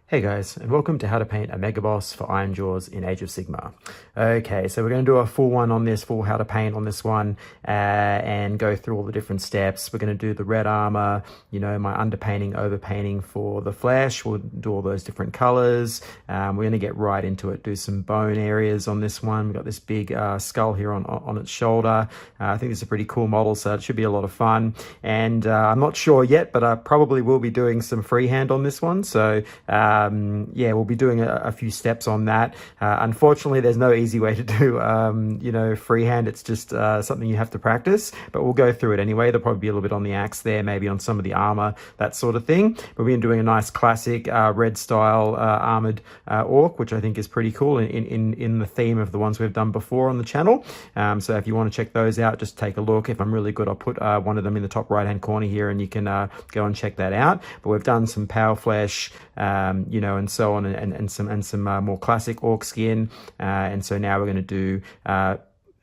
Hey guys, and welcome to how to paint a Megaboss for Ironjawz in Age of Sigmar. Okay, so we're going to do a full one on this, full how to paint on this one, and go through all the different steps. We're going to do the red armor, you know, my underpainting, overpainting for the flesh. We'll do all those different colors. We're going to get right into it, do some bone areas on this one. We've got this big skull here on its shoulder. I think this is a pretty cool model, so it should be a lot of fun. And I'm not sure yet, but I probably will be doing some freehand on this one. So yeah, we'll be doing a few steps on that. Unfortunately, there's no easy way to do, you know, freehand. It's just something you have to practice, but we'll go through it anyway. There'll probably be a little bit on the axe there, maybe on some of the armor, that sort of thing. But we've been doing a nice classic red style armored orc, which I think is pretty cool in the theme of the ones we've done before on the channel. So if you want to check those out, just take a look. If I'm really good, I'll put one of them in the top right hand corner here, and you can go and check that out. But we've done some power flesh, you know, and so on, and some more classic orc skin, and so now we're going to do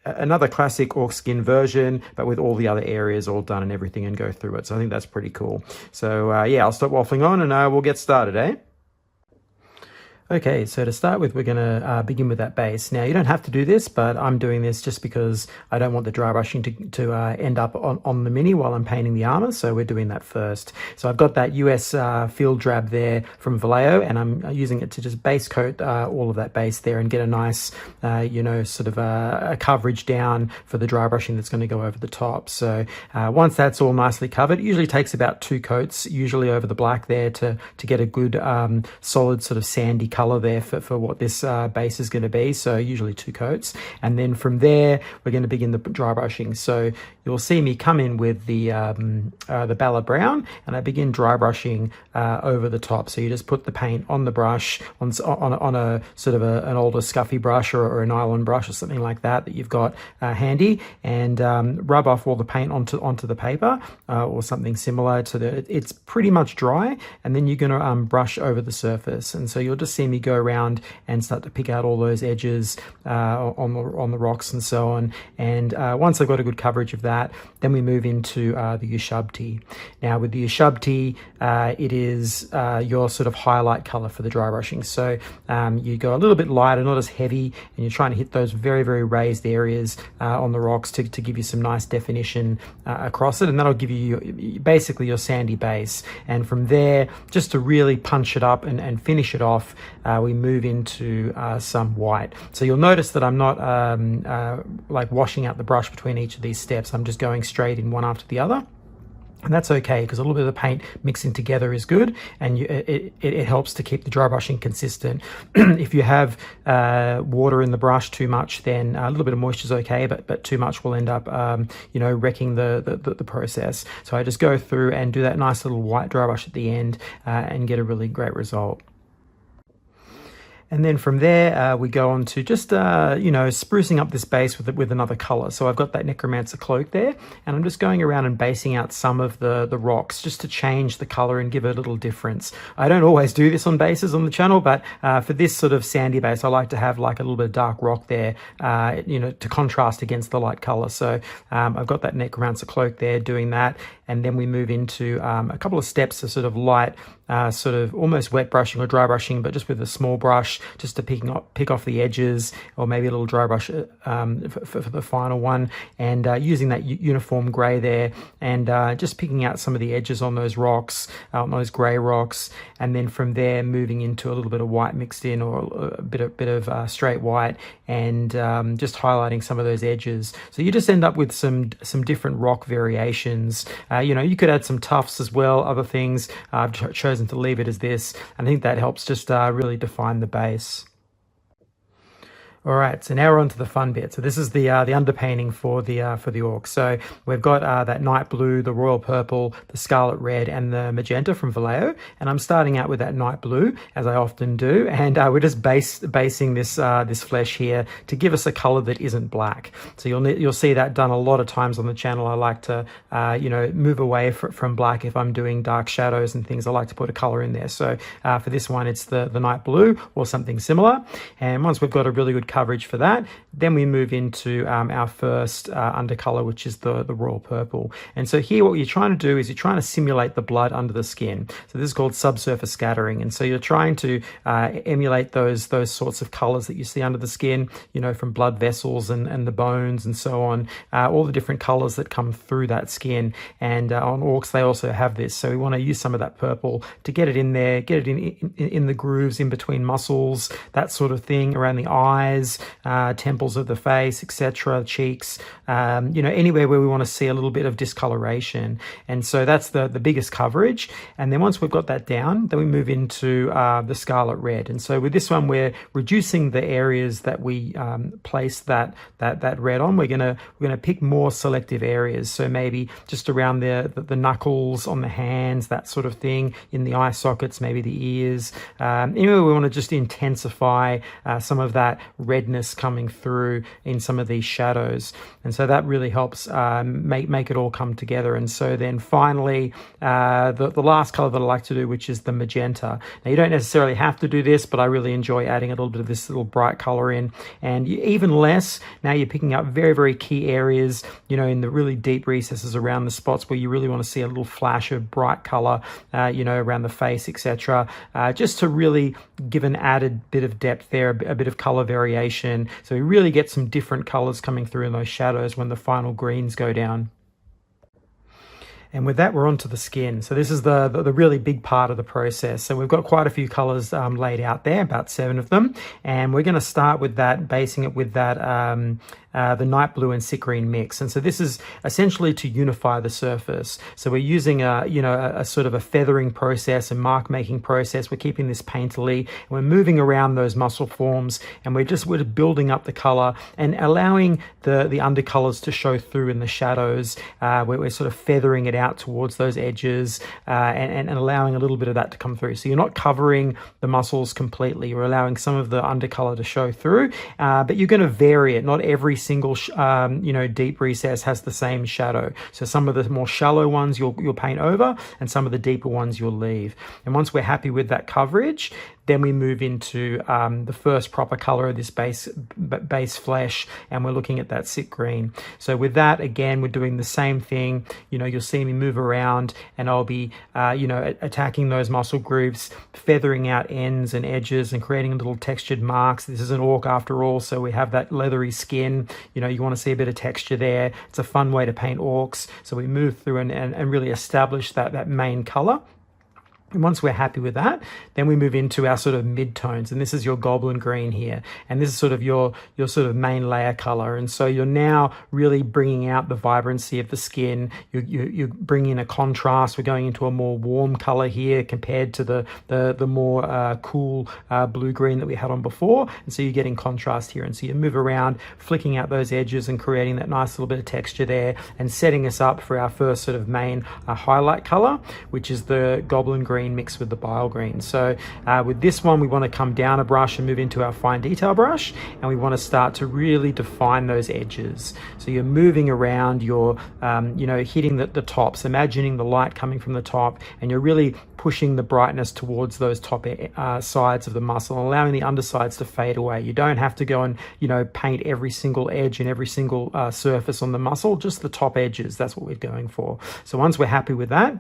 another classic orc skin version, but with all the other areas all done and everything, and go through it. So I think that's pretty cool. So yeah, I'll stop waffling on and we'll get started, eh? Okay, so to start with, we're going to begin with that base. Now, you don't have to do this, but I'm doing this just because I don't want the dry brushing to end up on the mini while I'm painting the armor, so we're doing that first. So I've got that US field drab there from Vallejo, and I'm using it to just base coat all of that base there and get a nice, you know, sort of a coverage down for the dry brushing that's going to go over the top. So once that's all nicely covered, it usually takes about 2 coats, usually over the black there, to get a good solid sort of sandy color there for what this base is going to be. So usually 2 coats, and then from there we're going to begin the dry brushing. So you'll see me come in with the Ballard Brown, and I begin dry brushing over the top. So you just put the paint on the brush on a sort of an older scuffy brush or a nylon brush or something like that you've got handy, and rub off all the paint onto the paper or something similar to it's pretty much dry, and then you're going to brush over the surface. And so you'll just see me go around and start to pick out all those edges on the rocks and so on. And once I've got a good coverage of that, then we move into the Ushabti. Now with the Ushabti, it is your sort of highlight color for the dry brushing. So you go a little bit lighter, not as heavy, and you're trying to hit those very, very raised areas on the rocks to give you some nice definition across it, and that'll give you basically your sandy base. And from there, just to really punch it up and finish it off, we move into some white. So you'll notice that I'm not like washing out the brush between each of these steps. I'm just going straight in one after the other. And that's okay, because a little bit of the paint mixing together is good, and it helps to keep the dry brushing consistent. If you have water in the brush too much, then a little bit of moisture is okay, but too much will end up, you know, wrecking the process. So I just go through and do that nice little white dry brush at the end and get a really great result. And then from there, we go on to just, you know, sprucing up this base with another color. So I've got that Necromancer cloak there, and I'm just going around and basing out some of the rocks just to change the color and give it a little difference. I don't always do this on bases on the channel, but for this sort of sandy base, I like to have like a little bit of dark rock there, you know, to contrast against the light color. So I've got that Necromancer cloak there doing that. And then we move into a couple of steps of sort of light, sort of almost wet brushing or dry brushing, but just with a small brush, just to pick off the edges, or maybe a little dry brush for the final one, and using that uniform gray there, and just picking out some of the edges on those rocks, on those gray rocks, and then from there moving into a little bit of white mixed in, or a bit of straight white, and just highlighting some of those edges. So you just end up with some different rock variations. You know, you could add some tufts as well, other things. I've chosen to leave it as this. I think that helps just really define the base. All right, so now we're on to the fun bit. So this is the underpainting for the orc. So we've got that night blue, the royal purple, the scarlet red, and the magenta from Vallejo. And I'm starting out with that night blue, as I often do, and we're just basing this flesh here to give us a color that isn't black. So you'll see that done a lot of times on the channel. I like to you know, move away from black if I'm doing dark shadows and things. I like to put a color in there. So for this one, it's the night blue or something similar. And once we've got a really good coverage for that. Then we move into our first undercolor, which is the royal purple. And so here what you're trying to do is you're trying to simulate the blood under the skin. So this is called subsurface scattering. And so you're trying to emulate those sorts of colors that you see under the skin, you know, from blood vessels and the bones and so on, all the different colors that come through that skin. And on orcs, they also have this. So we want to use some of that purple to get it in there, get it in the grooves in between muscles, that sort of thing, around the eyes, temples of the face, etc., cheeks, you know, anywhere where we want to see a little bit of discoloration. And so that's the biggest coverage. And then once we've got that down, then we move into the scarlet red. And so with this one, we're reducing the areas that we place that red on. We're gonna pick more selective areas. So maybe just around the knuckles on the hands, that sort of thing, in the eye sockets, maybe the ears. Anyway, we want to just intensify some of that redness coming through in some of these shadows. And so that really helps make it all come together. And so then finally, the last color that I like to do, which is the magenta. Now you don't necessarily have to do this, but I really enjoy adding a little bit of this little bright color in. And even less, now you're picking up very, very key areas, you know, in the really deep recesses around the spots where you really want to see a little flash of bright color, you know, around the face, etc. Just to really give an added bit of depth there, a bit of color variation. So we really get some different colors coming through in those shadows when the final greens go down. And with that, we're onto the skin. So this is the really big part of the process. So we've got quite a few colors laid out there, about 7 of them. And we're going to start with that, basing it with that the night blue and sick green mix. And so this is essentially to unify the surface. So we're using a sort of a feathering process, a mark making process. We're keeping this painterly, and we're moving around those muscle forms, and we're building up the color and allowing the undercolors to show through in the shadows, where we're sort of feathering it out towards those edges, and allowing a little bit of that to come through. So you're not covering the muscles completely. You're allowing some of the undercolor to show through, but you're going to vary it. Not every single deep recess has the same shadow. So some of the more shallow ones you'll paint over, and some of the deeper ones you'll leave. And once we're happy with that coverage, then we move into the first proper color of this base flesh, and we're looking at that sick green. So with that, again, we're doing the same thing. You know, you'll see me move around, and I'll be attacking those muscle grooves, feathering out ends and edges and creating little textured marks. This is an orc after all, so we have that leathery skin. You know, you want to see a bit of texture there. It's a fun way to paint orcs. So we move through and really establish that main color. And once we're happy with that, then we move into our sort of mid-tones, and this is your goblin green here, and this is sort of your sort of main layer color. And so you're now really bringing out the vibrancy of the skin. You bring in a contrast. We're going into a more warm color here compared to the more cool blue-green that we had on before, and so you're getting contrast here. And so you move around, flicking out those edges and creating that nice little bit of texture there, and setting us up for our first sort of main highlight color, which is the goblin green mixed with the bile green. So with this one, we want to come down a brush and move into our fine detail brush, and we want to start to really define those edges. So you're moving around, you're hitting the tops, imagining the light coming from the top, and you're really pushing the brightness towards those top sides of the muscle, allowing the undersides to fade away. You don't have to go and paint every single edge and every single surface on the muscle, just the top edges. That's what we're going for. So once we're happy with that,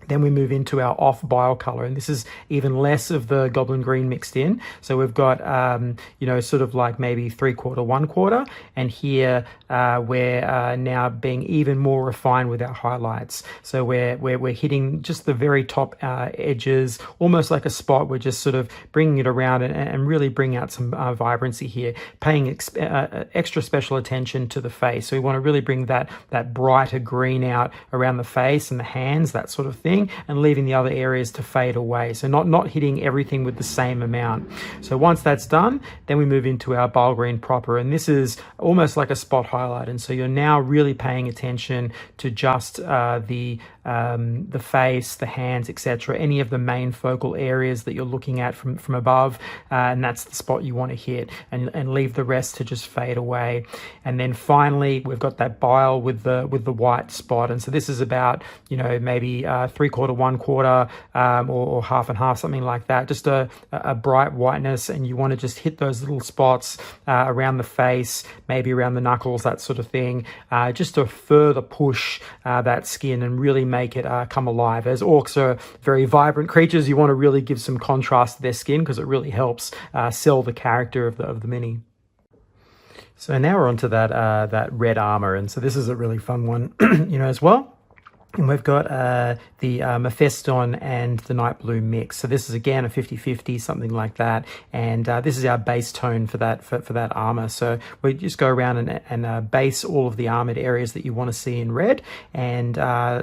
then we move into our off bile color, and this is even less of the goblin green mixed in. So we've got, sort of like maybe 3/4, 1/4, and here we're now being even more refined with our highlights. So we're hitting just the very top edges, almost like a spot. We're just sort of bringing it around and really bring out some vibrancy here, paying extra special attention to the face. So we want to really bring that brighter green out around the face and the hands, that sort of thing, and leaving the other areas to fade away. So not hitting everything with the same amount. So once that's done, then we move into our bile green proper, and this is almost like a spot highlight. And so you're now really paying attention to just the face, the hands, etc., any of the main focal areas that you're looking at from above, and that's the spot you want to hit, and leave the rest to just fade away. And then finally, we've got that bile with the white spot, and so this is about maybe 3/4 3/4, 1/4, or half and half, something like that. Just a bright whiteness, and you want to just hit those little spots around the face, maybe around the knuckles, that sort of thing, just to further push that skin and really make it come alive. As orcs are very vibrant creatures, you want to really give some contrast to their skin because it really helps sell the character of the mini. So now we're onto that red armor, and so this is a really fun one, as well. And we've got the Mephiston and the Night Blue mix. So this is again a 50-50, something like that. And this is our base tone for that armor. So we just go around and base all of the armored areas that you want to see in red. And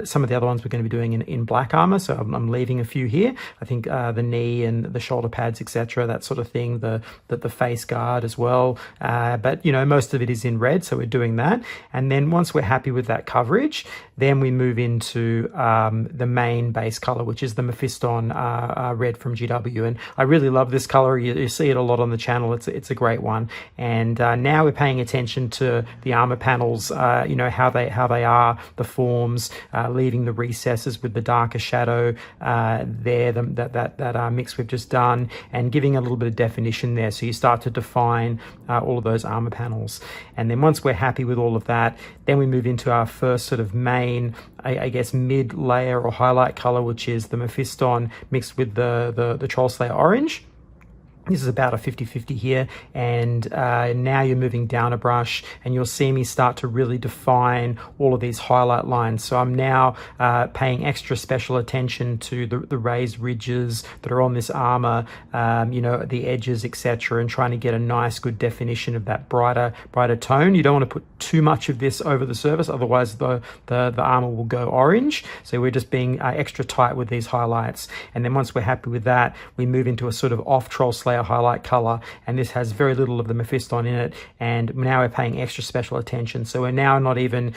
some of the other ones we're going to be doing in black armor. So I'm leaving a few here. I think the knee and the shoulder pads, etc., that sort of thing. The face guard as well. But most of it is in red, so we're doing that. And then once we're happy with that coverage, then we move into the main base color, which is the Mephiston red from GW. And I really love this color. You see it a lot on the channel. It's a great one. And now we're paying attention to the armor panels, how they are, the forms, leaving the recesses with the darker shadow there, that mix we've just done, and giving a little bit of definition there. So you start to define all of those armor panels. And then once we're happy with all of that, then we move into our first sort of main, I guess, mid layer or highlight color, which is the Mephiston mixed with the Troll Slayer orange. This is about a 50-50 here, and now you're moving down a brush, and you'll see me start to really define all of these highlight lines. So I'm now paying extra special attention to the raised ridges that are on this armor, the edges, etc., and trying to get a nice, good definition of that brighter tone. You don't want to put too much of this over the surface, otherwise the armor will go orange. So we're just being extra tight with these highlights. And then once we're happy with that, we move into a sort of off Troll Slayer highlight color, and this has very little of the Mephiston in it, and now we're paying extra special attention. So we're now not even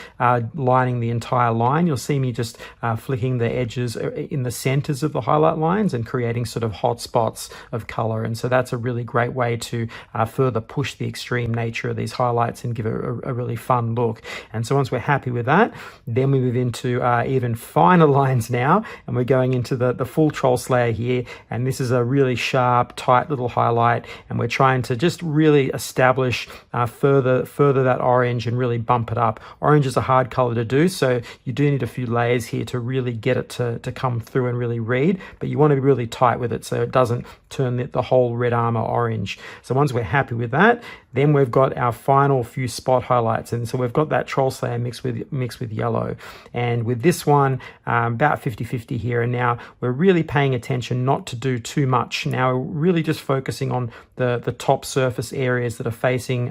lining the entire line. You'll see me just flicking the edges in the centers of the highlight lines and creating sort of hot spots of color. And so that's a really great way to further push the extreme nature of these highlights and give it a really fun look. And so once we're happy with that, then we move into even finer lines now, and we're going into the full Troll Slayer here, and this is a really sharp, tight little highlight, and we're trying to just really establish further that orange and really bump it up. Orange is a hard color to do, so you do need a few layers here to really get it to come through and really read, but you want to be really tight with it so it doesn't turn the whole red armor orange. So once we're happy with that, then we've got our final few spot highlights, and so we've got that Troll Slayer mixed with yellow. And with this one, about 50-50 here, and now we're really paying attention not to do too much. Now we're really just focusing on the top surface areas that are facing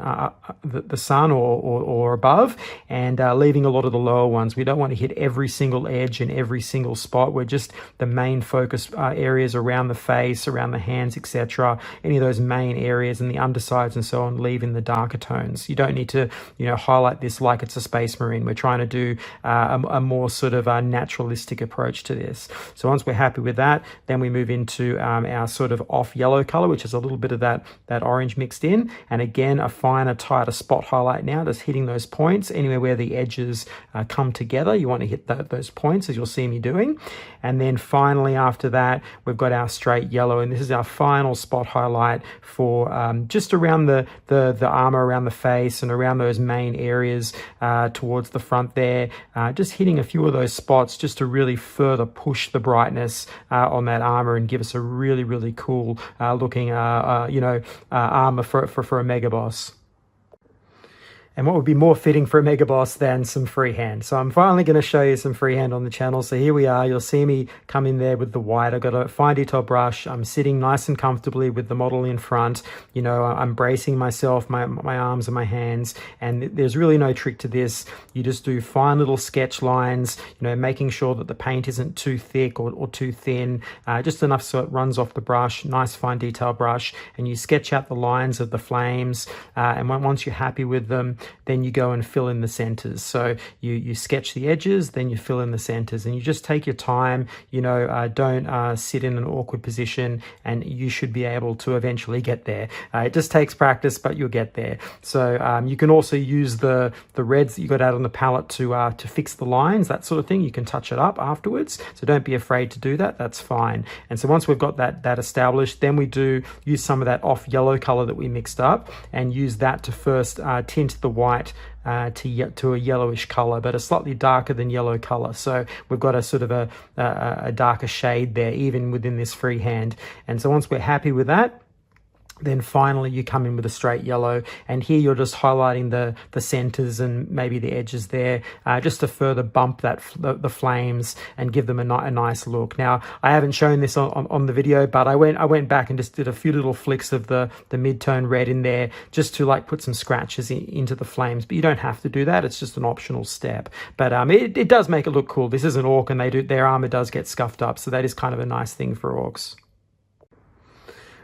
the sun or above, and leaving a lot of the lower ones. We don't want to hit every single edge and every single spot. We're just the main focus areas around the face, around the hands, etc. Any of those main areas and the undersides and so on, leave in the darker tones. You don't need to highlight this like it's a Space Marine. We're trying to do a more sort of a naturalistic approach to this. So once we're happy with that, then we move into our sort of off yellow color, which is a little bit of that orange mixed in, and again a finer, tighter spot highlight now, just hitting those points anywhere where the edges come together. You want to hit those points, as you'll see me doing. And then finally after that, we've got our straight yellow, and this is our final spot highlight for just around the armor, around the face, and around those main areas towards the front there, just hitting a few of those spots just to really further push the brightness on that armor and give us a really, really cool looking armor for a Megaboss. And what would be more fitting for a Megaboss than some freehand? So I'm finally going to show you some freehand on the channel. So here we are. You'll see me come in there with the white. I've got a fine detail brush. I'm sitting nice and comfortably with the model in front. I'm bracing myself, my arms and my hands. And there's really no trick to this. You just do fine little sketch lines, making sure that the paint isn't too thick or too thin, just enough so it runs off the brush. Nice fine detail brush. And you sketch out the lines of the flames. And once you're happy with them, then you go and fill in the centers. So you sketch the edges, then you fill in the centers, and you just take your time, you know, don't sit in an awkward position, and you should be able to eventually get there. It just takes practice, but you'll get there. So you can also use the reds that you got out on the palette to fix the lines, that sort of thing. You can touch it up afterwards, so don't be afraid to do that. That's fine. And so once we've got that established, then we do use some of that off yellow color that we mixed up and use that to first tint the white to a yellowish color, but a slightly darker than yellow color. So we've got a sort of a darker shade there, even within this freehand. And so once we're happy with that, then finally you come in with a straight yellow, and here you're just highlighting the centers and maybe the edges there, just to further bump the flames and give them a nice look. Now, I haven't shown this on the video, but I went back and just did a few little flicks of the mid-tone red in there just to like put some scratches into the flames, but you don't have to do that. It's just an optional step, but it does make it look cool. This is an orc, and their armor does get scuffed up, so that is kind of a nice thing for orcs.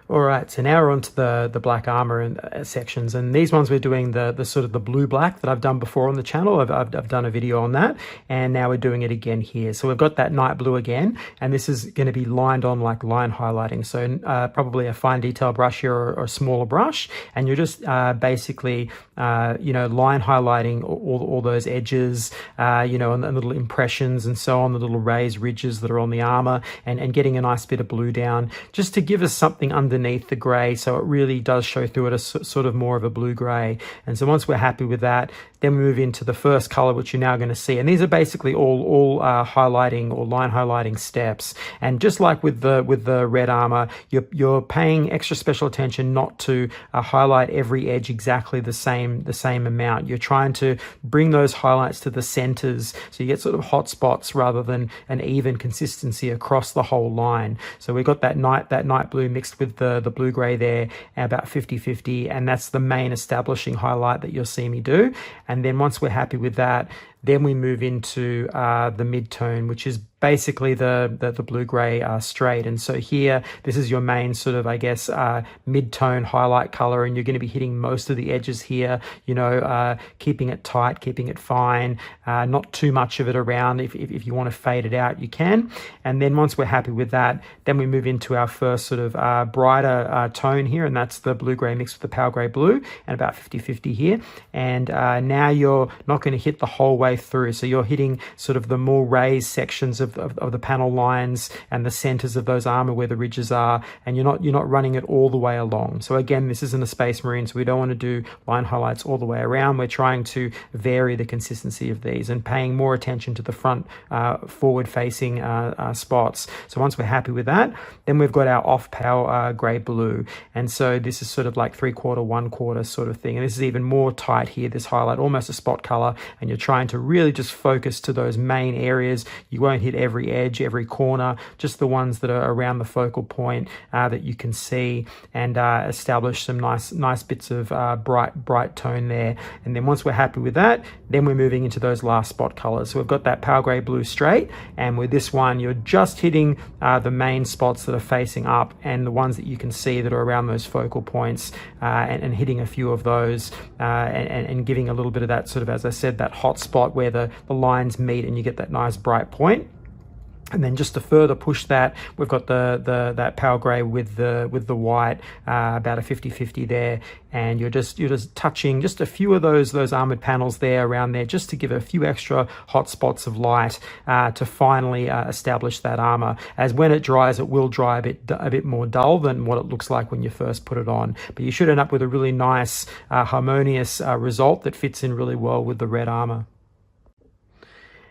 All right, so now we're on to the black armor and sections, and these ones we're doing the sort of the blue black that I've done before on the channel. I've done a video on that, and now we're doing it again here. So we've got that night blue again, and this is going to be lined on like line highlighting. So probably a fine detail brush here or a smaller brush, and you're just basically you know, line highlighting all those edges, you know, and the little impressions and so on, the little raised ridges that are on the armor, and getting a nice bit of blue down just to give us something underneath the gray, so it really does show through it as sort of more of a blue gray. And so once we're happy with that, then we move into the first color, which you're now going to see, and these are basically all highlighting or line highlighting steps. And just like with the red armor, you're paying extra special attention not to highlight every edge exactly the same amount. You're trying to bring those highlights to the centers, so you get sort of hot spots rather than an even consistency across the whole line. So we've got that night blue mixed with the blue gray there, about 50-50, and that's the main establishing highlight that you'll see me do. And then once we're happy with that, then we move into the mid-tone, which is basically the blue-gray straight. And so here, this is your main sort of, I guess, mid-tone highlight color, and you're going to be hitting most of the edges here, you know, keeping it tight, keeping it fine, not too much of it around. If you want to fade it out, you can. And then once we're happy with that, then we move into our first sort of brighter tone here, and that's the blue-gray mixed with the pale gray blue, and about 50-50 here. And now you're not going to hit the whole way through, so you're hitting sort of the more raised sections of the panel lines and the centers of those armor where the ridges are, and you're not running it all the way along. So again, this isn't a Space Marine, so we don't want to do line highlights all the way around. We're trying to vary the consistency of these and paying more attention to the front forward facing spots. So once we're happy with that, then we've got our off pale gray blue, and so this is sort of like 3/4 1/4 sort of thing, and this is even more tight here, this highlight, almost a spot color, and you're trying to really just focus to those main areas. You won't hit every edge, every corner, just the ones that are around the focal point that you can see, and establish some nice bits of bright tone there. And then once we're happy with that, then we're moving into those last spot colors. So we've got that pale gray blue straight, and with this one you're just hitting the main spots that are facing up and the ones that you can see that are around those focal points, and hitting a few of those, and giving a little bit of that sort of, as I said, that hot spot where the lines meet and you get that nice bright point. And then just to further push that, we've got that pale gray with the white, about a 50-50 there, and you're just touching just a few of those armored panels there around there, just to give a few extra hot spots of light to finally establish that armor. As when it dries, it will dry a bit more dull than what it looks like when you first put it on, but you should end up with a really nice harmonious result that fits in really well with the red armor.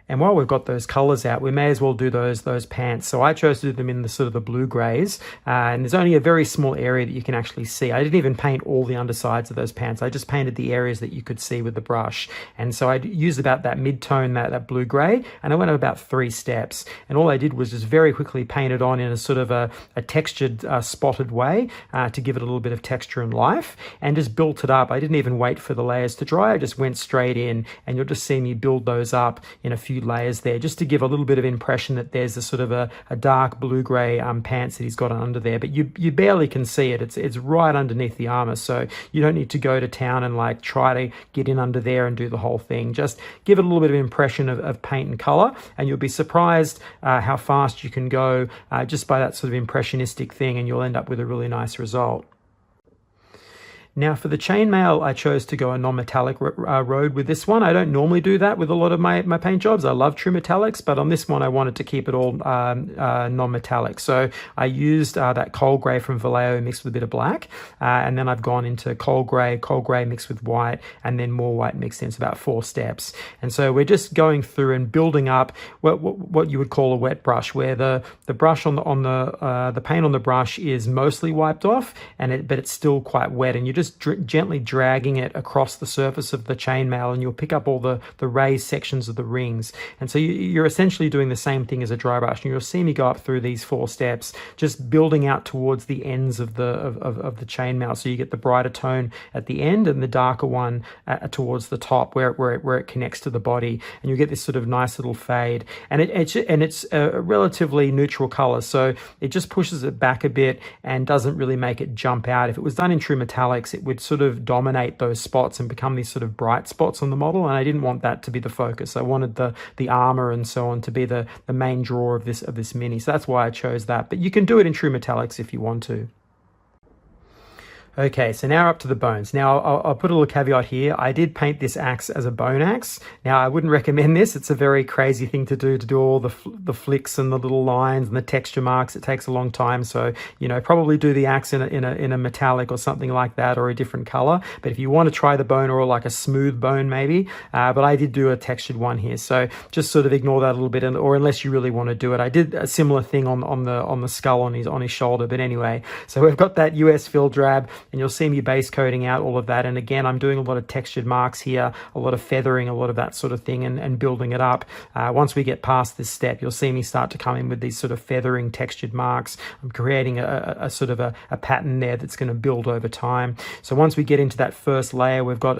And while we've got those colors out, we may as well do those pants. So I chose to do them in the sort of the blue grays, and there's only a very small area that you can actually see. I didn't even paint all the undersides of those pants. I just painted the areas that you could see with the brush. And so I used about that mid-tone, that blue gray, and I went about 3 steps. And all I did was just very quickly paint it on in a sort of a textured, spotted way to give it a little bit of texture and life, and just built it up. I didn't even wait for the layers to dry. I just went straight in, and you'll just see me build those up in a few layers there, just to give a little bit of impression that there's a sort of a dark blue-gray pants that he's got under there, but you barely can see it. It's right underneath the armor, so you don't need to go to town and like try to get in under there and do the whole thing. Just give it a little bit of impression of paint and color, and you'll be surprised how fast you can go just by that sort of impressionistic thing, and you'll end up with a really nice result. Now for the chainmail, I chose to go a non-metallic road with this one. I don't normally do that with a lot of my paint jobs. I love true metallics, but on this one I wanted to keep it all non-metallic. So I used that cold grey from Vallejo mixed with a bit of black, and then I've gone into cold grey mixed with white, and then more white mixed in. It's about 4 steps. And so we're just going through and building up what you would call a wet brush, where the brush on the paint on the brush is mostly wiped off, but it's still quite wet, and you just gently dragging it across the surface of the chainmail, and you'll pick up all the raised sections of the rings. And so you're essentially doing the same thing as a dry brush, and you'll see me go up through these 4 steps, just building out towards the ends of the chainmail. So you get the brighter tone at the end and the darker one towards the top where it connects to the body, and you get this sort of nice little fade. And it's a relatively neutral color, so it just pushes it back a bit and doesn't really make it jump out. If it was done in true metallics, it would sort of dominate those spots and become these sort of bright spots on the model, and I didn't want that to be the focus. I wanted the armor and so on to be the main draw of this mini, so that's why I chose that. But you can do it in true metallics if you want to. Okay, so now up to the bones. Now I'll put a little caveat here. I did paint this axe as a bone axe. Now I wouldn't recommend this. It's a very crazy thing to do all the flicks and the little lines and the texture marks. It takes a long time. So, you know, probably do the axe in a metallic or something like that, or a different color. But if you want to try the bone, or like a smooth bone maybe, but I did do a textured one here. So just sort of ignore that a little bit, or unless you really want to do it. I did a similar thing on the skull on his shoulder. But anyway, so we've got that US fill drab, and you'll see me base coating out all of that. And again, I'm doing a lot of textured marks here, a lot of feathering, a lot of that sort of thing, and building it up. Once we get past this step, you'll see me start to come in with these sort of feathering textured marks. I'm creating a sort of a pattern there that's going to build over time. So once we get into that first layer, we've got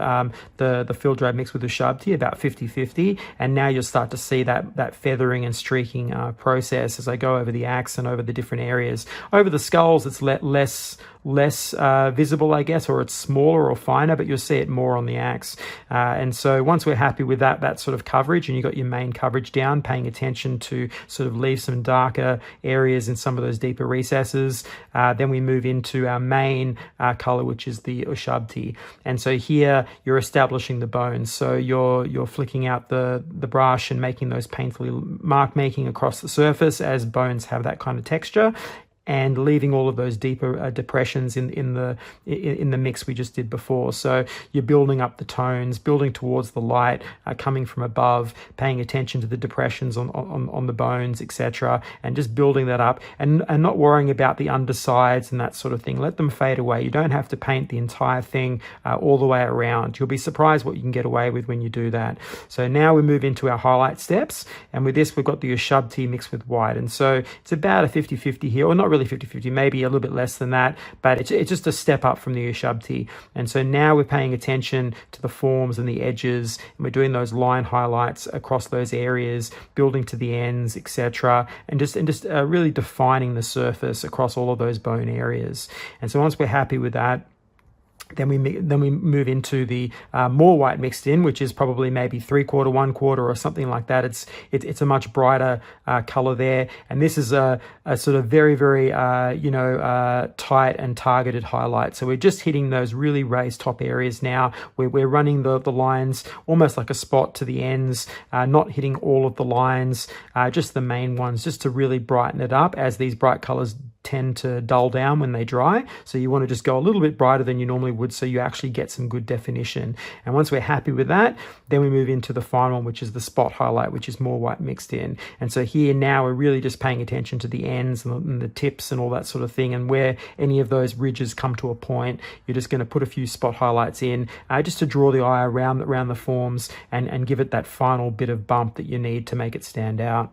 the fill drab mixed with the Ushabti, about 50-50, and now you'll start to see that feathering and streaking process as I go over the axe and over the different areas. Over the skulls, it's less visible, I guess, or it's smaller or finer, but you'll see it more on the axe. And so once we're happy with that sort of coverage, and you got your main coverage down, paying attention to sort of leave some darker areas in some of those deeper recesses, then we move into our main color, which is the Ushabti. And so here you're establishing the bones. So you're flicking out the brush and making those painfully mark making across the surface, as bones have that kind of texture, and leaving all of those deeper depressions in the mix we just did before. So you're building up the tones, building towards the light coming from above, paying attention to the depressions on the bones, etc., and just building that up, and not worrying about the undersides and that sort of thing. Let them fade away. You don't have to paint the entire thing all the way around. You'll be surprised what you can get away with when you do that. So now we move into our highlight steps, and with this we've got the Ushabti mixed with white, and so it's about a 50-50 here, or not really 50-50, maybe a little bit less than that, but it's just a step up from the Ushabti. And so now we're paying attention to the forms and the edges, and we're doing those line highlights across those areas, building to the ends, etc., and just really defining the surface across all of those bone areas. And so once we're happy with that, then we move into the more white mixed in, which is probably maybe 3/4, 1/4, or something like that. It's a much brighter color there, and this is a sort of very tight and targeted highlight. So we're just hitting those really raised top areas now. We're running the lines almost like a spot to the ends, not hitting all of the lines, just the main ones, just to really brighten it up, as these bright colors tend to dull down when they dry. So you want to just go a little bit brighter than you normally would, so you actually get some good definition. And once we're happy with that, then we move into the final one, which is the spot highlight, which is more white mixed in. And so here now we're really just paying attention to the ends and the tips and all that sort of thing, and where any of those ridges come to a point, you're just going to put a few spot highlights in, just to draw the eye around the forms and give it that final bit of bump that you need to make it stand out.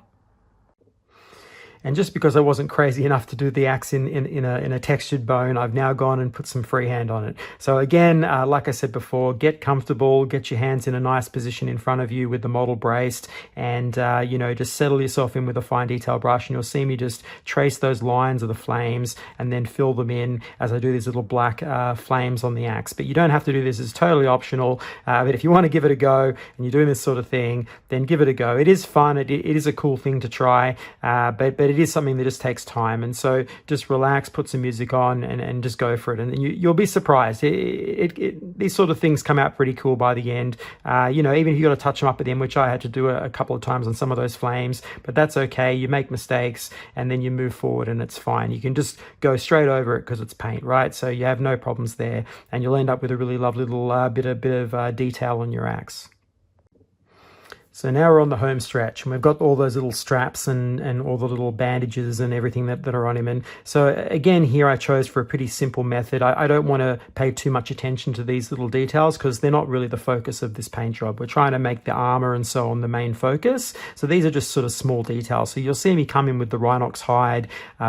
And just because I wasn't crazy enough to do the axe in a textured bone, I've now gone and put some freehand on it. So again, like I said before, get comfortable, get your hands in a nice position in front of you with the model braced, and you know, just settle yourself in with a fine detail brush, and you'll see me just trace those lines of the flames and then fill them in as I do these little black flames on the axe. But you don't have to do this, it's totally optional. But if you want to give it a go and you're doing this sort of thing, then give it a go. It is fun, it is a cool thing to try, but it is something that just takes time. And so just relax, put some music on, and just go for it. And you'll be surprised. These sort of things come out pretty cool by the end. You know, even if you got to touch them up at the end, which I had to do a couple of times on some of those flames, but that's okay. You make mistakes and then you move forward and it's fine. You can just go straight over it because it's paint, right? So you have no problems there, and you'll end up with a really lovely little bit of detail on your axe. So now we're on the home stretch, and we've got all those little straps and all the little bandages and everything that are on him. And so again, here I chose for a pretty simple method. I don't want to pay too much attention to these little details because they're not really the focus of this paint job. We're trying to make the armor and so on the main focus. So these are just sort of small details. So you'll see me come in with the Rhinox hide,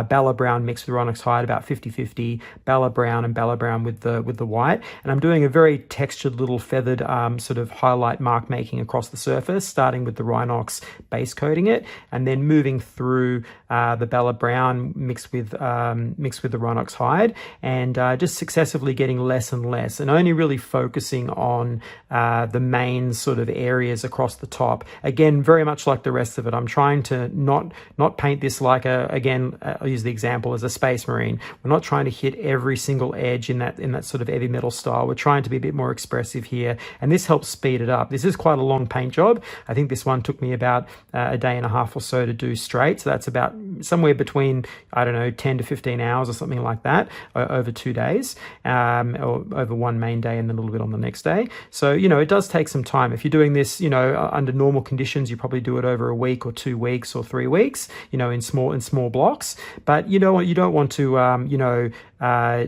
Bala Brown mixed with Rhinox hide, about 50-50, Bala Brown and Bala Brown with the white. And I'm doing a very textured little feathered sort of highlight mark making across the surface, starting with the Rhinox base coating it, and then moving through the Bala Brown mixed with the Rhinox hide, and just successively getting less and less, and only really focusing on the main sort of areas across the top. Again, very much like the rest of it, I'm trying to not paint this like again, I'll use the example as a Space Marine. We're not trying to hit every single edge in that sort of heavy metal style. We're trying to be a bit more expressive here, and this helps speed it up. This is quite a long paint job. I think this one took me about a day and a half or so to do straight. So that's about somewhere between, I don't know, 10 to 15 hours or something like that over 2 days, or over one main day and then a little bit on the next day. So, you know, it does take some time. If you're doing this, you know, under normal conditions, you probably do it over a week or 2 weeks or 3 weeks, you know, in small blocks. But you don't want to, you know,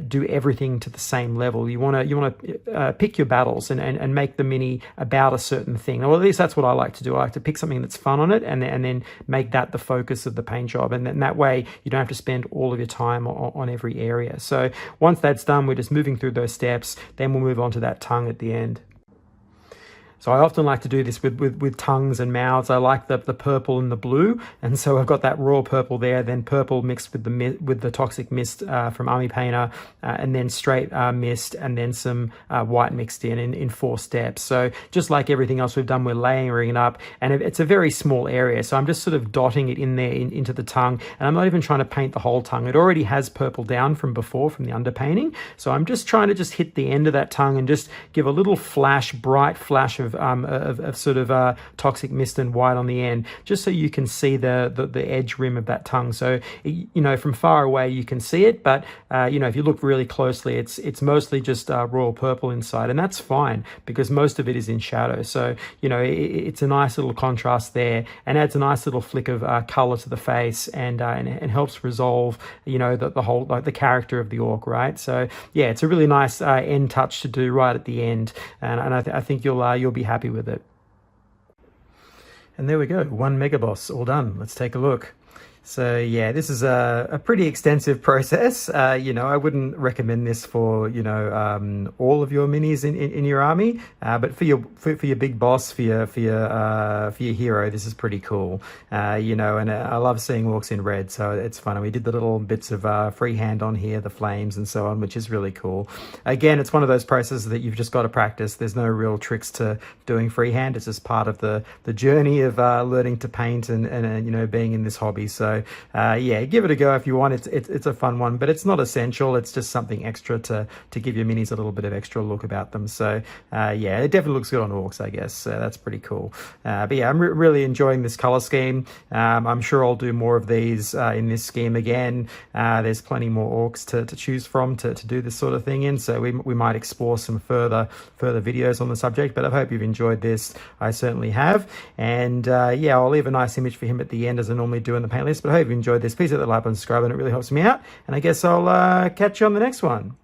do everything to the same level. You want to pick your battles and make the mini about a certain thing. Well, at least that's what I like to do. I like to pick something that's fun on it and then make that the focus of the paint job. And then that way you don't have to spend all of your time on every area. So once that's done, we're just moving through those steps. Then we'll move on to that tongue at the end. So I often like to do this with tongues and mouths. I like the purple and the blue, and so I've got that raw purple there, then purple mixed with the toxic mist from Army Painter, and then straight mist, and then some white mixed in 4 steps. So just like everything else we've done, we're layering it up, and it's a very small area. So I'm just sort of dotting it in there into the tongue, and I'm not even trying to paint the whole tongue. It already has purple down from before from the underpainting. So I'm just trying to just hit the end of that tongue and just give a little bright flash of sort of toxic mist and white on the end, just so you can see the edge rim of that tongue. So you know, from far away you can see it, but you know, if you look really closely, it's mostly just royal purple inside, and that's fine because most of it is in shadow. So you know, it's a nice little contrast there, and adds a nice little flick of color to the face, and helps resolve, you know, the whole, like, the character of the orc, right? So yeah, it's a really nice end touch to do right at the end, and I think you'll be happy with it. And there we go, 1 Megaboss all done. Let's take a look. So yeah, this is a pretty extensive process. You know, I wouldn't recommend this for, you know, all of your minis in your army, but for your big boss, for your hero, this is pretty cool. You know, and I love seeing orcs in red, so it's fun. And we did the little bits of freehand on here, the flames and so on, which is really cool. Again, it's one of those processes that you've just got to practice. There's no real tricks to doing freehand. It's just part of the journey of learning to paint and you know, being in this hobby. So yeah, give it a go if you want. It's a fun one, but it's not essential. It's just something extra to give your minis a little bit of extra look about them. So yeah, it definitely looks good on orcs, I guess. So that's pretty cool. But yeah, I'm really enjoying this color scheme. I'm sure I'll do more of these in this scheme again. There's plenty more orcs to choose from to do this sort of thing in. So we might explore some further videos on the subject, but I hope you've enjoyed this. I certainly have. And yeah, I'll leave a nice image for him at the end as I normally do in the paint list. But I hope you enjoyed this. Please hit the like button, subscribe, and it really helps me out. And I guess I'll catch you on the next one.